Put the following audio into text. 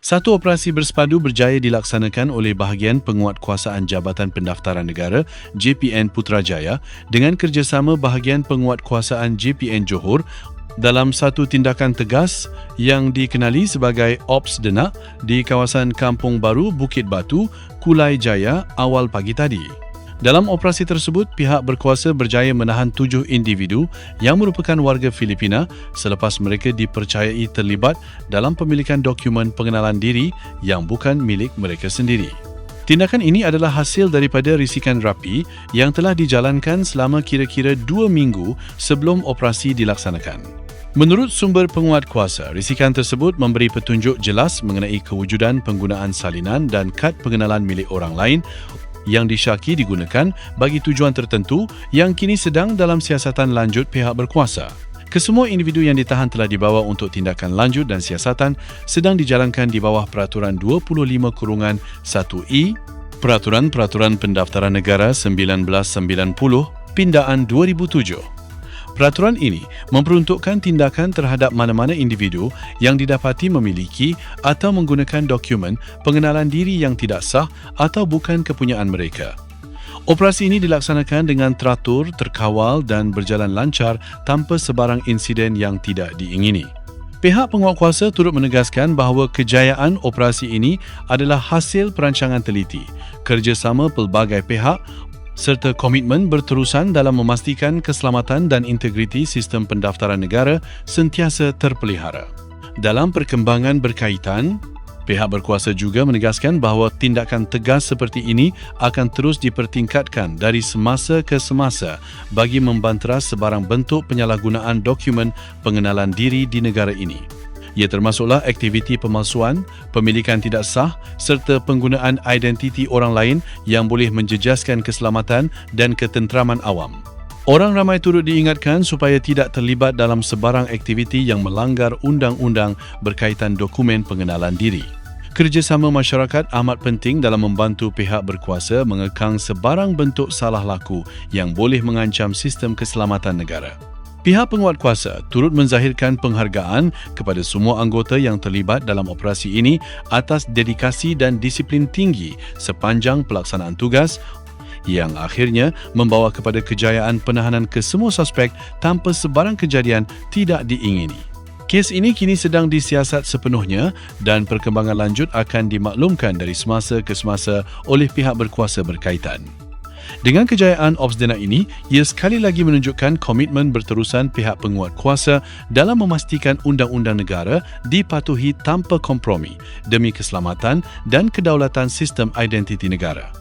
Satu operasi bersepadu berjaya dilaksanakan oleh bahagian penguatkuasaan Jabatan Pendaftaran Negara JPN Putrajaya dengan kerjasama bahagian penguatkuasaan JPN Johor dalam satu tindakan tegas yang dikenali sebagai Ops Denak di kawasan Kampung Baru, Bukit Batu, Kulai Jaya awal pagi tadi. Dalam operasi tersebut, pihak berkuasa berjaya menahan 7 individu yang merupakan warga Filipina selepas mereka dipercayai terlibat dalam pemilikan dokumen pengenalan diri yang bukan milik mereka sendiri. Tindakan ini adalah hasil daripada risikan rapi yang telah dijalankan selama kira-kira 2 minggu sebelum operasi dilaksanakan. Menurut sumber penguatkuasa, risikan tersebut memberi petunjuk jelas mengenai kewujudan penggunaan salinan dan kad pengenalan milik orang lain yang disyaki digunakan bagi tujuan tertentu yang kini sedang dalam siasatan lanjut pihak berkuasa. Kesemua individu yang ditahan telah dibawa untuk tindakan lanjut dan siasatan sedang dijalankan di bawah Peraturan 25/1E Peraturan Pendaftaran Negara 1990 Pindaan 2007. Peraturan ini memperuntukkan tindakan terhadap mana-mana individu yang didapati memiliki atau menggunakan dokumen pengenalan diri yang tidak sah atau bukan kepunyaan mereka. Operasi ini dilaksanakan dengan teratur, terkawal dan berjalan lancar tanpa sebarang insiden yang tidak diingini. Pihak penguatkuasa turut menegaskan bahawa kejayaan operasi ini adalah hasil perancangan teliti, kerjasama pelbagai pihak serta komitmen berterusan dalam memastikan keselamatan dan integriti sistem pendaftaran negara sentiasa terpelihara. Dalam perkembangan berkaitan, pihak berkuasa juga menegaskan bahawa tindakan tegas seperti ini akan terus dipertingkatkan dari semasa ke semasa bagi membantera sebarang bentuk penyalahgunaan dokumen pengenalan diri di negara ini. Ia termasuklah aktiviti pemalsuan, pemilikan tidak sah serta penggunaan identiti orang lain yang boleh menjejaskan keselamatan dan ketenteraman awam. Orang ramai turut diingatkan supaya tidak terlibat dalam sebarang aktiviti yang melanggar undang-undang berkaitan dokumen pengenalan diri. Kerjasama masyarakat amat penting dalam membantu pihak berkuasa mengekang sebarang bentuk salah laku yang boleh mengancam sistem keselamatan negara. Pihak penguatkuasa turut menzahirkan penghargaan kepada semua anggota yang terlibat dalam operasi ini atas dedikasi dan disiplin tinggi sepanjang pelaksanaan tugas yang akhirnya membawa kepada kejayaan penahanan kesemua suspek tanpa sebarang kejadian tidak diingini. Kes ini kini sedang disiasat sepenuhnya dan perkembangan lanjut akan dimaklumkan dari semasa ke semasa oleh pihak berkuasa berkaitan. Dengan kejayaan Ops Denak ini, ia sekali lagi menunjukkan komitmen berterusan pihak penguatkuasa dalam memastikan undang-undang negara dipatuhi tanpa kompromi demi keselamatan dan kedaulatan sistem identiti negara.